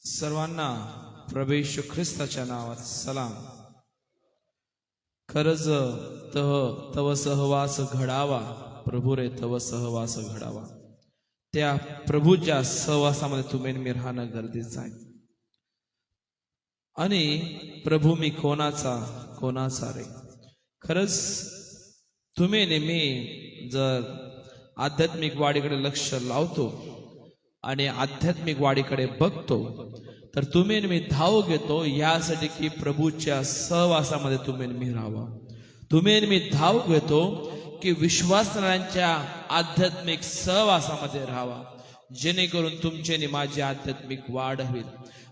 सर्वांना प्रभू येशू ख्रिस्ताच्या नावात सलाम। खरज तव सहवास घडावा, प्रभू रे तव सहवास घडावा। त्या प्रभूच्या सहवासामध्ये तुम्ही मी राहणं गरजेचं आहे। आणि प्रभू मी कोणाचा रे। खरंच तुम्ही नेहमी जर आध्यात्मिक वाढीकडे लक्ष लावतो आणि आध्यात्मिक वाढीकडे बघतो तर तुम्ही मी धाव घेतो यासाठी की प्रभूच्या सहवासामध्ये तुम्ही मी राहावा। तुम्ही मी धाव घेतो की विश्वासणाऱ्यांच्या आध्यात्मिक सहवासामध्ये राहावा, जेणेकरून तुमची आणि माझी आध्यात्मिक वाढ होईल।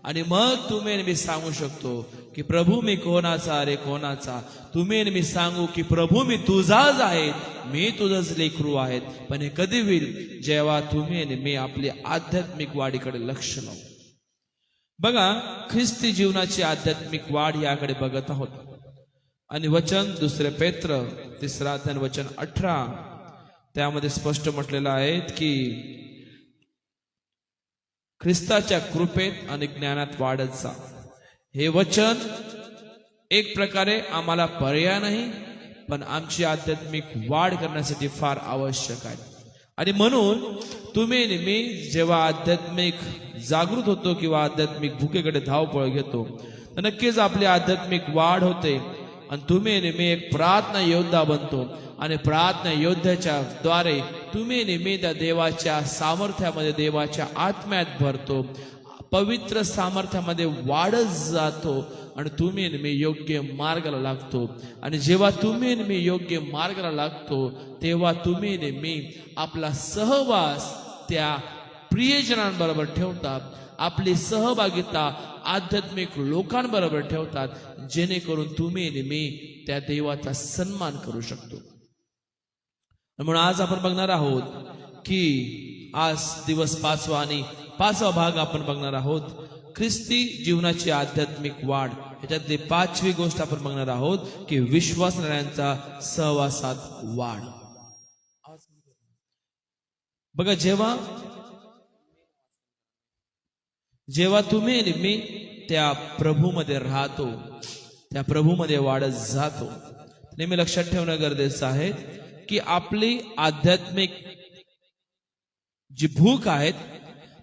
आणि मग तुम्ही मी सांगू शकतो की प्रभू मी कोणाचा रे कोणाचा। तुम्ही मी सांगू की प्रभू मी तुझाच आहे, मी तुझंच लेकरू आहेत। पण हे कधी होईल जेव्हा तुम्ही आणि मी आपली आध्यात्मिक वाढीकडे लक्ष लावू। बघा, ख्रिस्ती जीवनाची आध्यात्मिक वाढ याकडे बघत आहोत। आणि वचन 2 पेत्र 3 अध्याय वचन 18 त्यामध्ये स्पष्ट म्हटलेलं आहे की ख्रिस्ताच्या कृपेत आणि ज्ञानात वाढत जा। हे वचन एक प्रकारे आम्हाला पर्याय नाही, पण आमची आध्यात्मिक वाढ करण्यासाठी फार आवश्यक आहे। आणि म्हणून तुम्ही मी जेव्हा आध्यात्मिक जागृत होतो किंवा आध्यात्मिक भूकेकडे धावपळ घेतो तर नक्कीच आपली आध्यात्मिक वाढ होते। आणि तुम्ही मी एक प्रार्थना योद्धा बनतो आणि प्रार्थना योद्ध्याच्या द्वारे तुम्ही नेहमी त्या देवाच्या सामर्थ्यामध्ये, देवाच्या आत्म्यात भरतो, पवित्र सामर्थ्यामध्ये वाढत जातो आणि तुम्ही नेहमी योग्य मार्गाला लागतो। आणि जेव्हा तुम्ही नेहमी योग्य मार्गाला लागतो तेव्हा तुम्ही नेहमी आपला सहवास त्या प्रियजनांबरोबर ठेवतात, आपली सहभागिता आध्यात्मिक लोकांबरोबर ठेवतात, जेणेकरून तुम्ही नेहमी त्या देवाचा सन्मान करू शकतो। म्हणून आज आपण बघणार आहोत की आज दिवस 5वा आणि 5वा भाग आपण बघणार आहोत, ख्रिस्ती जीवनाची आध्यात्मिक वाढ। ह्याच्यातली 5वी गोष्ट आपण बघणार आहोत की विश्वासणाऱ्यांचा सहवासात वाढ। बघा, जेव्हा तुम्ही मी त्या प्रभूमध्ये राहतो, त्या प्रभूमध्ये वाढत जातो, नेहमी लक्षात ठेवणं गरजेचं आहे की आपली आध्यात्मिक जी भूक आहे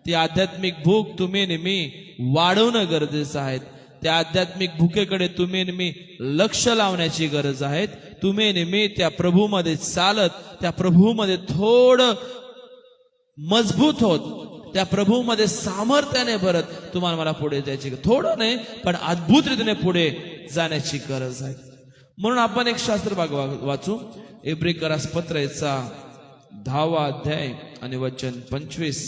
ती आध्यात्मिक भूक तुम्ही नेहमी वाढवणं गरजेचं आहे। त्या आध्यात्मिक भूकेकडे तुम्ही नेहमी लक्ष लावण्याची गरज आहे। तुम्ही नेहमी त्या प्रभूमध्ये चालत, त्या प्रभूमध्ये थोडं मजबूत होत, त्या प्रभूमध्ये सामर्थ्याने भरत तुम्हाला मला पुढे जायची, थोडं नाही पण अद्भुत रीतीने पुढे जाण्याची गरज आहे। म्हणून आपण एक शास्त्र भाग वाचू, इब्रिकरास पत्राचा 10वा अध्याय आणि वचन 25।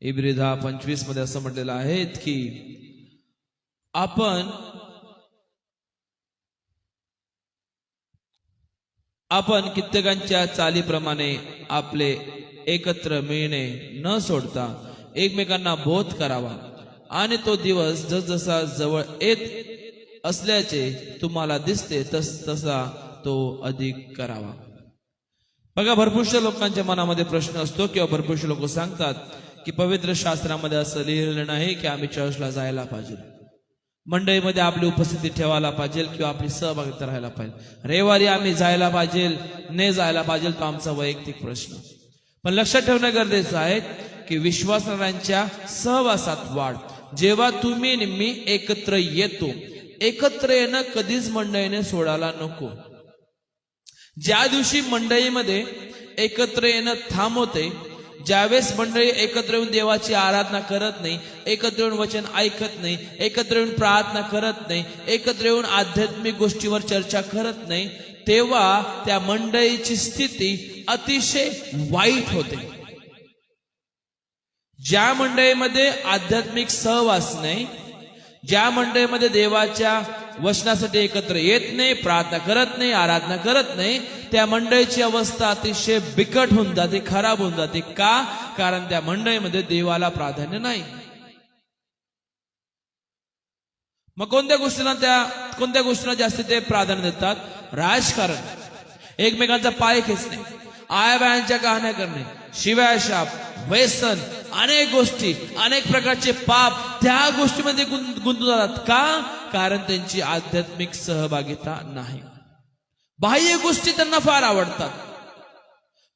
इब्री 10:25 मध्ये असं म्हटलेलं आहे की आपण कित्येकांच्या चालीप्रमाणे आपले एकत्र मिळणे न सोडता एकमेकांना बोध करावा, आणि तो दिवस जसजसा जवळ येत असल्याचे तुम्हाला दिसते तसा तो अधिक करावा। बघा, भरपूरशा लोकांच्या मनामध्ये प्रश्न असतो किंवा भरपूरशे लोक सांगतात की पवित्र शास्त्रामध्ये असं लिहिलेलं नाही की आम्ही चर्चला जायला पाहिजे, मंडळीमध्ये आपली उपस्थिती ठेवायला पाहिजे किंवा आपली सहभागिता राहायला पाहिजे, रविवारी आम्ही जायला पाहिजे नाही जायला पाहिजे तो आमचा वैयक्तिक प्रश्न। पण लक्षात ठेवणं गरजेचं आहे की विश्वासणाऱ्यांच्या सहवासात वाढ। जेव्हा तुम्ही मी एकत्र येतो, एकत्र येणं कधीच मंडळीने सोडायला नको। ज्या दिवशी मंडळीमध्ये एकत्र येणं थांबवते, ज्यावेळेस मंडळी एकत्र येऊन देवाची आराधना करत नाही, एकत्र येऊन वचन ऐकत नाही, एकत्र येऊन प्रार्थना करत नाही, एकत्र येऊन आध्यात्मिक गोष्टीवर चर्चा करत नाही, तेव्हा त्या मंडळीची स्थिती अतिशय वाईट होते। ज्या मंडळीमध्ये आध्यात्मिक सहवास नाही, ज्या मंडळीमध्ये देवाच्या वचनासाठी एकत्र येत नाही, प्रार्थना करत नाही, आराधना करत नाही, त्या मंडळीची अवस्था अतिशय बिकट होऊन जाते, खराब होऊन जाते। का? कारण त्या मंडळीमध्ये देवाला प्राधान्य नाही। मग कोणत्या गोष्टींना जास्त ते प्राधान्य देतात? राजकारण, एकमेकांचा पाय खेचणे, आया बायांच्या कहाण्या करणे, शिव्याशाप, व्यसन, अनेक गोष्टी, अनेक प्रकारचे पाप त्या गोष्टीमध्ये गुंतून जातात. का? कारण त्यांची आध्यात्मिक सहभागिता नाही. बाह्य गोष्टी त्यांना फार आवडतात,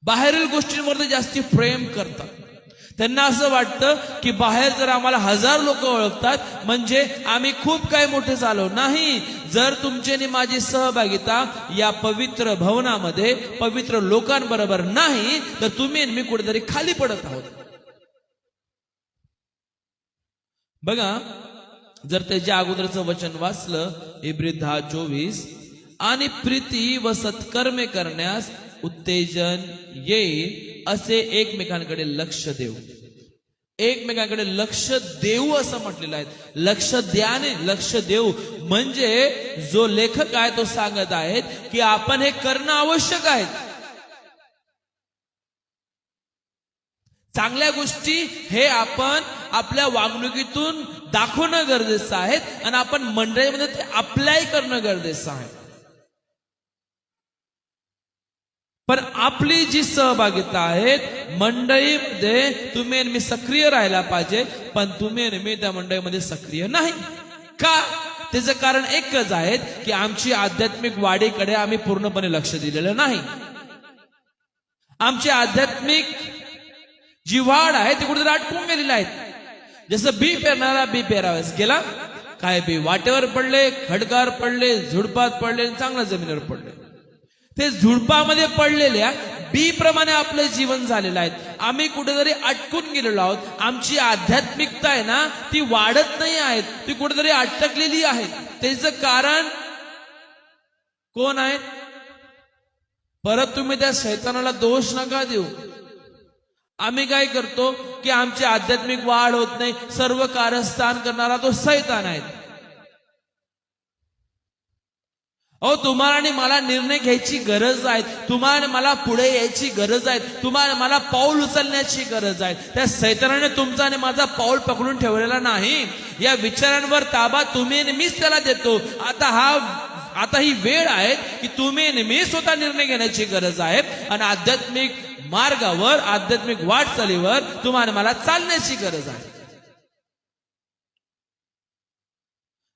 बाहेरील गोष्टींवर ते जास्ती प्रेम करतात. त्यांना असं वाटतं की बाहेर जर आम्हाला 1000 लोक ओळखतात म्हणजे आम्ही खूप काही मोठे झालो. नाही, जर तुमची आणि माझी सहभागिता या पवित्र भवनामध्ये पवित्र लोकांबरोबर नाही तर तुम्ही आणि मी कुठेतरी खाली पडत आहोत. बघा, जर त्याच्या अगोदरचं वचन वाचलं इब्री 10:24, आणि प्रीती व सत्कर्मे करण्यास उत्तेजन येईल असे एकमेकांकडे लक्ष देऊ. एकमेकांकडे लक्ष देऊ असं म्हटलेलं आहे. लक्ष द्याने लक्ष देऊ म्हणजे जो लेखक आहे तो सांगत आहेत की आपण हे करणं आवश्यक आहे. चांगल्या गोष्टी हे आपण आपल्या वागणुकीतून दाखवणं गरजेचं आहे आणि आपण मंडळीमध्ये ते अप्लाय करणं गरजेचं आहे. पण आपली जी सहभागिता आहे मंडळीमध्ये, तुम्ही आणि मी सक्रिय राहायला पाहिजे, पण तुम्ही आणि मी त्या मंडळीमध्ये सक्रिय नाही. का? त्याचं कारण एकच आहे की आमची आध्यात्मिक वाढीकडे आम्ही पूर्णपणे लक्ष दिलेलं नाही. आमची आध्यात्मिक जी वाढ आहे ती कुठेतरी अटकून गेलेली आहे. जसं बी पेरणारा बी पेरावेस गेला, काय बी वाटेवर पडले, खडकावर पडले, झुडपात पडले, चांगल्या जमिनीवर पडले. ते झुडपामध्ये पडलेल्या बी प्रमाणे आपलं जीवन झालेलं आहे. आम्ही कुठेतरी अटकून गेलेलो आहोत. आमची आध्यात्मिकता आहे ना ती वाढत नाही आहे, ती कुठेतरी अटकलेली आहे. त्याचं कारण कोण आहे? परत तुम्ही त्या शैतानाला दोष नका देऊ. आम्ही काय करतो की आमची आध्यात्मिक वाढ होत नाही, सर्व कारस्थान करणारा तो शैतान आहे. तुम्हाला आणि मला निर्णय घ्यायची गरज आहे, तुम्हाला मला पुढे यायची गरज आहे, तुम्हाला मला पाऊल उचलण्याची गरज आहे. त्या शैतानाने तुमचा आणि माझा पाऊल पकडून ठेवलेला नाही. या विचारांवर ताबा तुम्ही आणि मीच त्याला देतो. आता ही वेळ आहे की तुम्ही आणि मी स्वतः निर्णय घेण्याची गरज आहे आणि आध्यात्मिक मार्गावर, आध्यात्मिक वाटचालीवर तुम्हाला मला चालण्याची गरज आहे.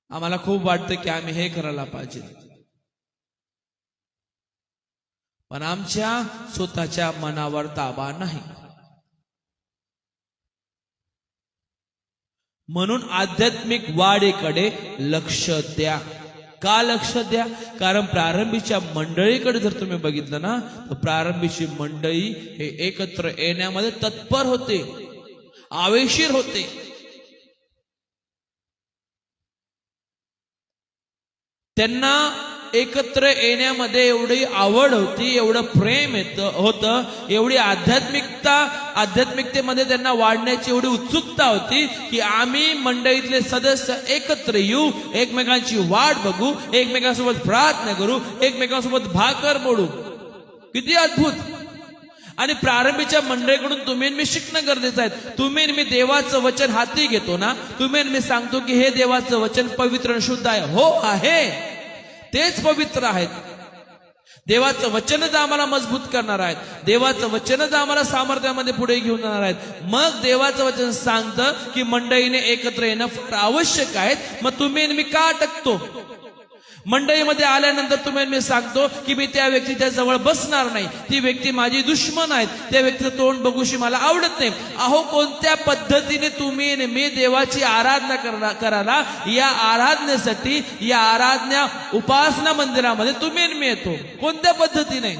आम्हाला खूप वाटतं की आम्ही हे करायला पाहिजे, पण आमच्या स्वतःच्या मनावर ताबा नाही. म्हणून आध्यात्मिक वाढीकडे लक्ष द्या. का लक्ष द्या? कारण प्रारंभीच्या मंडळीकडे जर तुम्ही बघितलं ना तर प्रारंभीची मंडळी हे एकत्र येण्यामध्ये तत्पर होते, आवेशीर होते. त्यांना एकत्र येण्यामध्ये एवढी आवड होती, एवढं प्रेम होतं, एवढी आध्यात्मिकतेमध्ये त्यांना वाढण्याची एवढी उत्सुकता होती की आम्ही मंडळीतले सदस्य एकत्र येऊ, एकमेकांची वाट बघू, एकमेकांसोबत प्रार्थना करू, एकमेकांसोबत भाकर मोडू. किती अद्भुत! आणि प्रारंभीच्या मंडळीकडून तुम्ही मी शिकणं गरजेचं आहे. तुम्ही मी देवाचं वचन हाती घेतो ना, तुम्ही मी सांगतो की हे देवाचं वचन पवित्र आणि शुद्ध आहे. हो आहे, तेच पवित्र आहेत. देवाचं वचनच आम्हाला मजबूत करणार आहेत, देवाचं वचनच आम्हाला सामर्थ्यामध्ये पुढे घेऊन जाणार आहेत. मग देवाचं वचन सांगतं की मंडळीने एकत्र येणं फार आवश्यक आहे. मग तुम्ही मी का अटकतो? मंडळीमध्ये आल्यानंतर तुम्ही मी सांगतो की मी त्या व्यक्तीच्या जवळ बसणार नाही, ती व्यक्ती माझी दुश्मन आहे, त्या व्यक्तीचं तोंड बघूशी मला आवडत नाही. अहो, कोणत्या पद्धतीने तुम्ही मी देवाची आराधना करायला, या आराधनेसाठी, या आराधना उपासना मंदिरामध्ये तुम्ही मी येतो? कोणत्या पद्धतीने?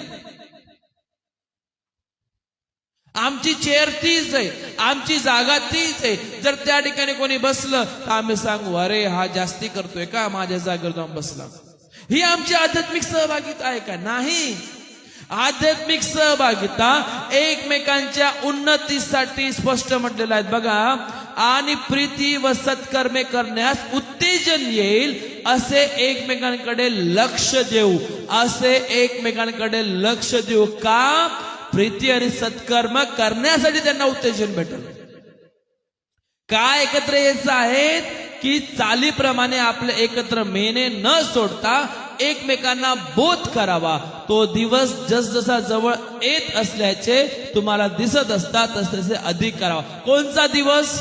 आमची चेअर तीच आहे, आमची जागा तीच आहे. जर त्या ठिकाणी कोणी बसलं तर आम्ही सांगू, अरे हा जास्ती करतोय का, माझ्या जागेवर जाऊन बसला. ही आमची आध्यात्मिक सहभागिता आहे का? नाही. आध्यात्मिक सहभागिता एकमेकांच्या उन्नतीसाठी स्पष्ट म्हटलेलं आहे. बघा, आणि प्रीती व सत्कर्मे करण्यास उत्तेजन येईल असे एकमेकांकडे लक्ष देऊ, असे एकमेकांकडे लक्ष देऊ. का? प्रीती आणि सत्कर्म करण्यासाठी त्यांना उत्तेजन भेटेल. काय एकत्र यायचं आहे की चालीप्रमाणे आपले एकत्र मेने न सोडता एकमेकांना बोध करावा. तो दिवस जसजसा जवळ येत असल्याचे तुम्हाला दिसत असतात तसतसे अधिक करावा. कोणता दिवस?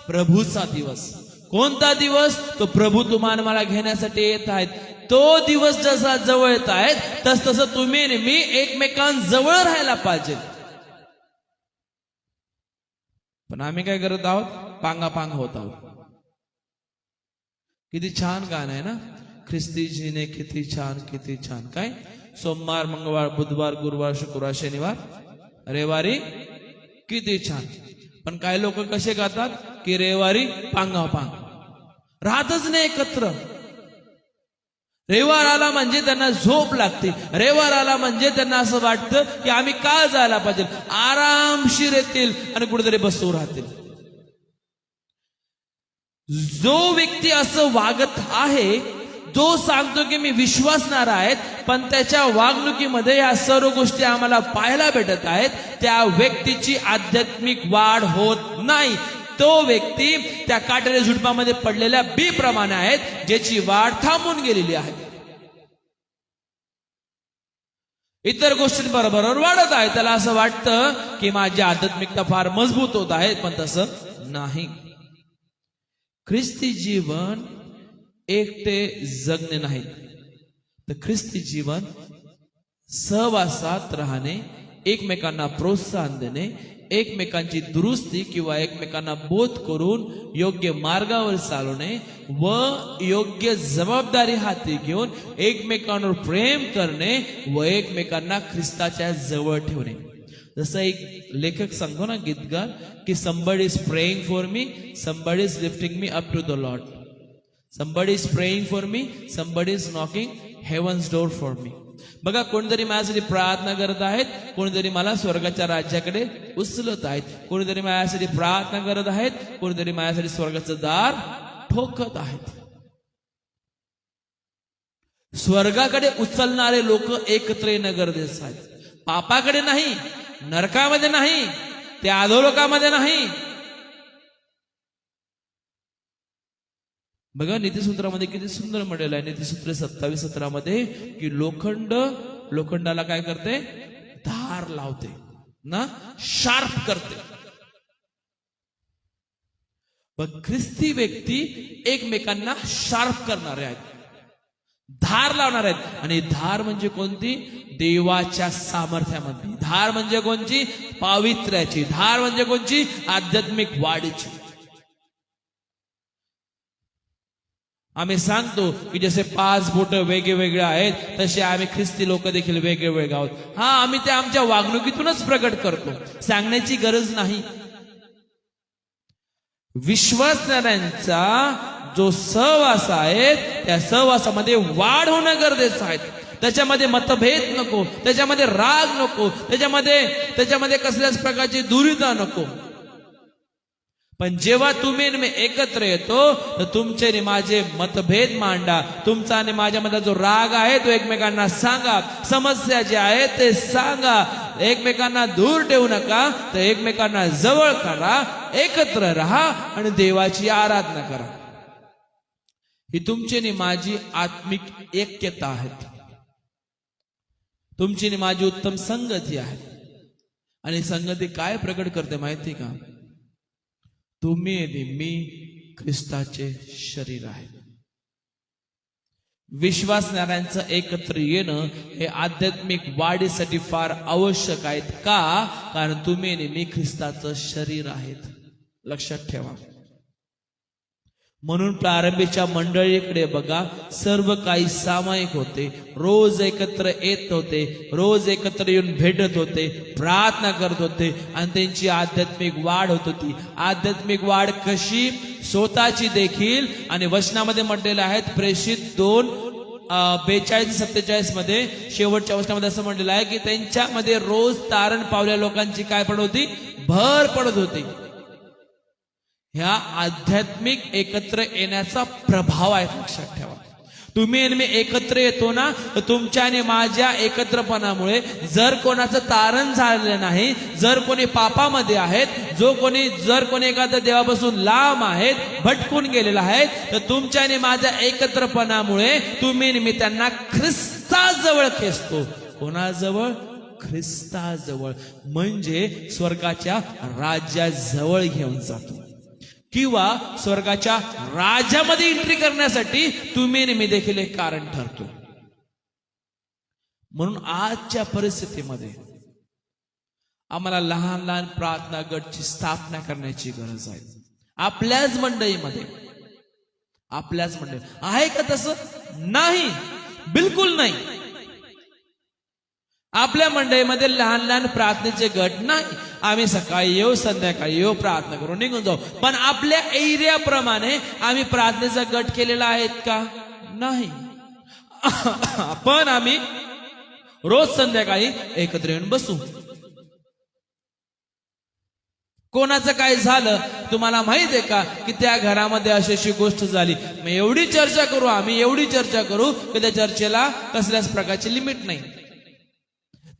प्रभूचा दिवस. कोणता दिवस? तो प्रभू तुम्हाला मला घेण्यासाठी येत आहेत. तो दिवस जसा जवळ येत आहेत तसतसं तुम्ही आणि मी एकमेकांजवळ राहायला पाहिजे. पण आम्ही काय करत आहोत? पांगापांग होत आहोत. किती छान गाणं आहे ना, ख्रिस्ती जीने किती छान किती छान. काय सोमवार मंगळवार बुधवार गुरुवार शुक्रवार शनिवार रविवारी किती छान. पण काही लोक कसे गातात की रविवारी पांगापांग, राहतच नाही एकत्र. रविवार आला म्हणजे त्यांना झोप लागते. रविवार आला म्हणजे त्यांना असं वाटतं की आम्ही का जायला पाहिजे, आरामशीर येतील आणि कुठेतरी बसू राहतील. जो व्यक्ती असं वागत आहे, जो सांगतो की मी विश्वासणारा आहेत, पण त्याच्या वागणुकीमध्ये या सर्व गोष्टी आम्हाला पाहायला भेटत आहेत, त्या व्यक्तीची आध्यात्मिक वाढ होत नाही. तो व्यक्ती त्या काटेच्या झुडपामध्ये पडलेल्या बी प्रमाणे आहेत, ज्याची वाढ थांबून गेलेली आहे. इतर गोष्टींबरोबर वाढत आहे. त्याला असं वाटतं की माझी आध्यात्मिकता फार मजबूत होत आहे, पण तसं नाही. ख्रिस्ती जीवन एकटे जगणे नाही, तर ख्रिस्ती जीवन सहवासात राहणे, एकमेकांना प्रोत्साहन देणे, एकमेकांची दुरुस्ती किंवा एकमेकांना बोध करून योग्य मार्गावर चालवणे व योग्य जबाबदारी हाती घेऊन एकमेकांवर प्रेम करणे व एकमेकांना ख्रिस्ताच्या जवळ ठेवणे. जसं एक लेखक सांगतो ना, गीतकार, की somebody is praying for me, somebody is lifting me up to the Lord, somebody is praying for me, somebody is knocking heaven's door for me. बघा, कोणीतरी माझ्यासाठी प्रार्थना करत आहेत, कोणीतरी मला स्वर्गाच्या राज्याकडे उचलत आहेत, कोणीतरी माझ्यासाठी प्रार्थना करत आहेत, कोणीतरी माझ्यासाठी स्वर्गाचं दार ठोकत आहेत. स्वर्गाकडे उचलणारे लोक एकत्र येणं गरजेचं आहे. पापाकडे नाही, नरकामध्ये नाही, त्या अधोलोकामध्ये नाही. बघा, नीतिसूत्रामध्ये किती सुंदर म्हटलेलं आहे. नीतिसूत्र 27:17 की लोखंडाला काय करते? धार लावते ना, शार्प करते. पण ख्रिस्ती व्यक्ती एकमेकांना शार्प करणारे आहेत, धार लावणार आहेत. आणि धार म्हणजे कोणती? देवाच्या सामर्थ्यामध्ये. धार म्हणजे कोणची? पावित्र्याची. धार म्हणजे कोणची? आध्यात्मिक वाढीची. आम्ही सांगतो की जसे 5 बोट वेगवेगळे आहेत, तसे आम्ही ख्रिस्ती लोक देखील वेगवेगळे आहोत. हा, आम्ही ते आमच्या वागणुकीतूनच प्रकट करतो, सांगण्याची गरज नाही. विश्वासणाऱ्यांचा जो सहवास आहे, त्या सहवासामध्ये वाढ होणं गरजेचं आहे. त्याच्यामध्ये मतभेद नको, त्याच्यामध्ये राग नको, त्याच्यामध्ये कसल्याच प्रकारची दुरिता नको. पण जेव्हा तुम्ही आणि मी एकत्र येतो, तर तुमचे आणि माझे मतभेद मांडा. तुमचा आणि माझ्यामध्ये जो राग आहे तो एकमेकांना सांगा. समस्या जे आहे ते सांगा. एकमेकांना दूर ठेवू नका, तर एकमेकांना जवळ करा, एकत्र राहा आणि देवाची आराधना करा. ही तुमची आणि माझी आत्मिक ऐक्यता आहे, तुमची आणि माझी उत्तम संगती आहे. आणि संगती काय प्रकट करते माहिती का? तुम्ही आणि मी ख्रिस्ताचे शरीर आहे. विश्वासणाऱ्यांचं एकत्र येणं हे आध्यात्मिक वाढीसाठी फार आवश्यक आहे. का? कारण तुम्ही आणि मी ख्रिस्ताचं शरीर आहेत. लक्षात ठेवा. म्हणून प्रारंभीच्या मंडळीकडे बघा, सर्व काही सामायिक होते. रोज एकत्र येत होते, रोज एकत्र येऊन भेटत होते, प्रार्थना करत होते आणि त्यांची आध्यात्मिक वाढ होत होती. आध्यात्मिक वाढ कशी? स्वतःची देखील. आणि वचनामध्ये म्हटलेले आहेत, प्रेषित 2:42-47 मध्ये शेवटच्या वचनामध्ये असं म्हटलेलं आहे की त्यांच्यामध्ये रोज तारण पावल्या लोकांची काय पडत होती? भर पडत होती. ह्या आध्यात्मिक एकत्र येण्याचा प्रभाव आहे. लक्षात ठेवा. तुम्ही आणि मी एकत्र येतो ना, तर तुमच्या आणि माझ्या एकत्रपणामुळे जर कोणाचं तारण झालेलं नाही, जर कोणी पापामध्ये आहेत, जर कोणी एखाद्या देवापासून लांब आहेत, भटकून गेलेला आहेत, तर तुमच्या आणि माझ्या एकत्रपणामुळे तुम्ही आणि मी त्यांना ख्रिस्ताजवळ खेचतो. कोणाजवळ? ख्रिस्ताजवळ. म्हणजे स्वर्गाच्या राज्याजवळ घेऊन जातो, किंवा स्वर्गाच्या राज्यामध्ये एंट्री करण्यासाठी तुम्ही आणि मी देखील एक कारण ठरतो. म्हणून आजच्या परिस्थितीमध्ये आम्हाला लहान लहान प्रार्थना गटची स्थापना करण्याची गरज आहे. आपल्याच मंडळीमध्ये आहे का तसं? नाही, बिलकुल नाही. आपल्या मंडळीमध्ये लहान लहान प्रार्थनेचे गट नाही. आम्ही सकाळी येऊ, संध्याकाळी येऊ, प्रार्थना करून निघून जाऊ. पण आपल्या एरियाप्रमाणे आम्ही प्रार्थनेचा गट केलेला आहेत का? नाही. पण आम्ही रोज संध्याकाळी एकत्र येऊन बसू. कोणाचं काय झालं तुम्हाला माहित आहे का? की त्या घरामध्ये अशी गोष्ट झाली, मग एवढी चर्चा करू की त्या चर्चेला कसल्याच प्रकारची लिमिट नाही.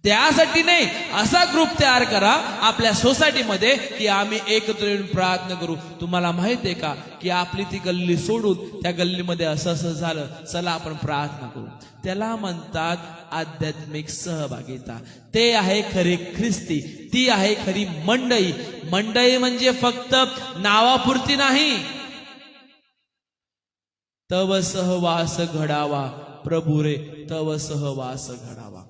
त्यासाठी नाही, असा ग्रुप तयार करा आपल्या सोसायटीमध्ये की आम्ही एकत्र येऊन प्रार्थना करू. तुम्हाला माहित आहे का की आपली ती गल्ली सोडून त्या गल्लीमध्ये असं झालं, चला आपण प्रार्थना करू. त्याला म्हणतात आध्यात्मिक सहभागिता. ते आहे खरी ख्रिस्ती, ती आहे खरी मंडळी. मंडळी म्हणजे फक्त नावापुरती नाही. तव सहवास घडावा प्रभू रे, तव सहवास घडावा.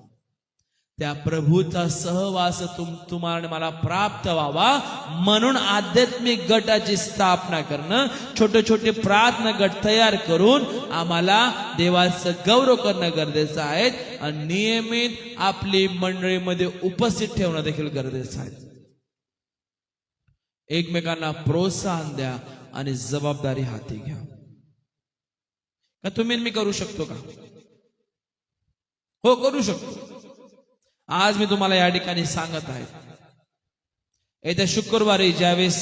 त्या प्रभूचा सहवास तुम्हाला मला प्राप्त व्हावा म्हणून आध्यात्मिक गटाची स्थापना करणं, छोटे छोटे प्रार्थना गट तयार करून आम्हाला देवाचं गौरव करणं गरजेचं आहे. आणि नियमित आपली मंडळीमध्ये उपस्थित ठेवणं देखील गरजेचं आहे. एकमेकांना प्रोत्साहन द्या आणि जबाबदारी हाती घ्या. का तुम्ही मी करू शकतो का? हो, करू शकतो. आज मी तुम्हाला या ठिकाणी सांगत आहे, येत्या शुक्रवारी ज्यावेळेस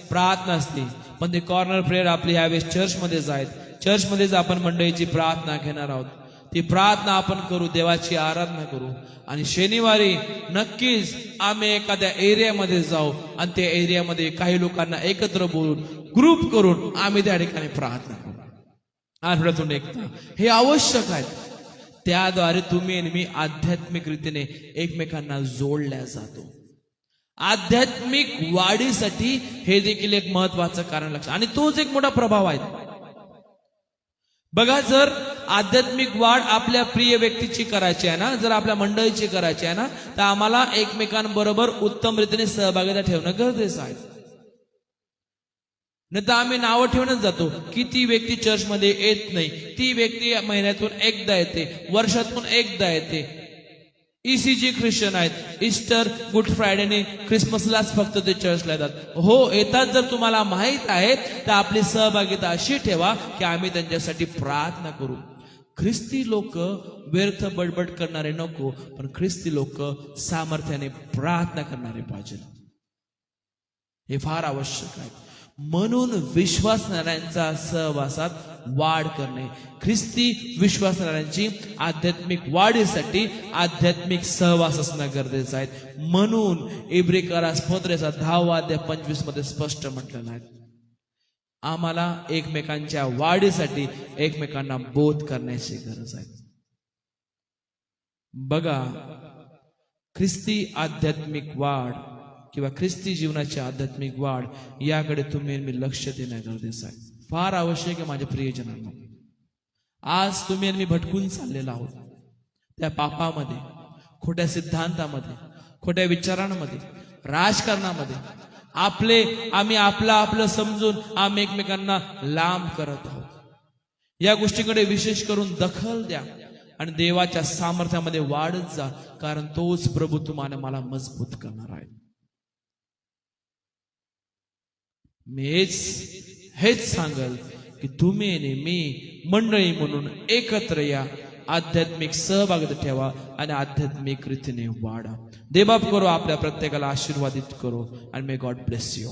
प्रार्थना असते, पण ती कॉर्नर प्रेयर आपली यावेळेस चर्चमध्येच आहेत. चर्चमध्येच आपण मंडळीची प्रार्थना घेणार आहोत. ती प्रार्थना आपण करू, देवाची आराधना करू. आणि शनिवारी नक्कीच आम्ही एखाद्या एरियामध्ये जाऊ आणि त्या एरियामध्ये काही लोकांना एकत्र बोलून ग्रुप करून आम्ही त्या ठिकाणी प्रार्थना करू. आठवड्यातून एकदा हे आवश्यक आहे. त्याद्वारे तुम्ही आणि मी आध्यात्मिक रीतीने एकमेकांना जोडल्या जातो. आध्यात्मिक वाढीसाठी हे देखील एक महत्वाचं कारण लक्षात, आणि तोच एक मोठा प्रभाव आहे. बघा, जर आध्यात्मिक वाढ आपल्या प्रिय व्यक्तीची करायची आहे ना, जर आपल्या मंडळीची करायची आहे ना, तर आम्हाला एकमेकांबरोबर उत्तम रीतीने सहभागिता ठेवणं गरजेचं आहे. नाही तर आम्ही नावं ठेवूनच जातो की ती व्यक्ती चर्चमध्ये येत नाही, ती व्यक्ती महिन्यातून एकदा येते, वर्षातून एकदा येते. ECG ख्रिश्चन आहेत, ईस्टर, गुड फ्रायडे, ख्रिसमसलाच फक्त ते चर्चला येतात. हो, येतात. जर तुम्हाला माहित आहे तर आपली सहभागिता अशी ठेवा की आम्ही त्यांच्यासाठी प्रार्थना करू. ख्रिस्ती लोक व्यर्थ बडबड करणारे नको, पण ख्रिस्ती लोक सामर्थ्याने प्रार्थना करणारे पाहिजे. हे फार आवश्यक आहे. म्हणून विश्वासणाऱ्यांचा सहवासात वाढ करणे, ख्रिस्ती विश्वासणाऱ्यांची आध्यात्मिक वाढीसाठी आध्यात्मिक सहवास असणं गरजेचं आहे. म्हणून इब्रिकारास 10:25 मध्ये स्पष्ट म्हटलेलं आहे, आम्हाला एकमेकांच्या वाढीसाठी एकमेकांना बोध करण्याची गरज आहे. बघा, ख्रिस्ती आध्यात्मिक वाढ किंवा ख्रिस्ती जीवनाची आध्यात्मिक वाढ याकडे तुम्ही मी लक्ष देणं गरजेचं आहे. फार आवश्यक आहे माझ्या प्रियजनांनो. आज तुम्ही आणि मी भटकून चाललेलो आहोत त्या पापामध्ये, खोट्या सिद्धांतामध्ये, खोट्या विचारांमध्ये, राजकारणामध्ये. आम्ही आपलं समजून आम्ही एकमेकांना लांब करत आहोत. या गोष्टीकडे विशेष करून दखल द्या आणि देवाच्या सामर्थ्यामध्ये वाढत जा, कारण तोच प्रभू तुम्हाला मला मजबूत करणार आहे. मी हेच सांगल की तुम्ही आणि मी मंडळी म्हणून एकत्र या, आध्यात्मिक सहभागिता ठेवा आणि आध्यात्मिक रीतीने वाढा. देवबाप करो आपल्या प्रत्येकाला आशीर्वादित करो. आणि मे गॉड ब्लेस यू.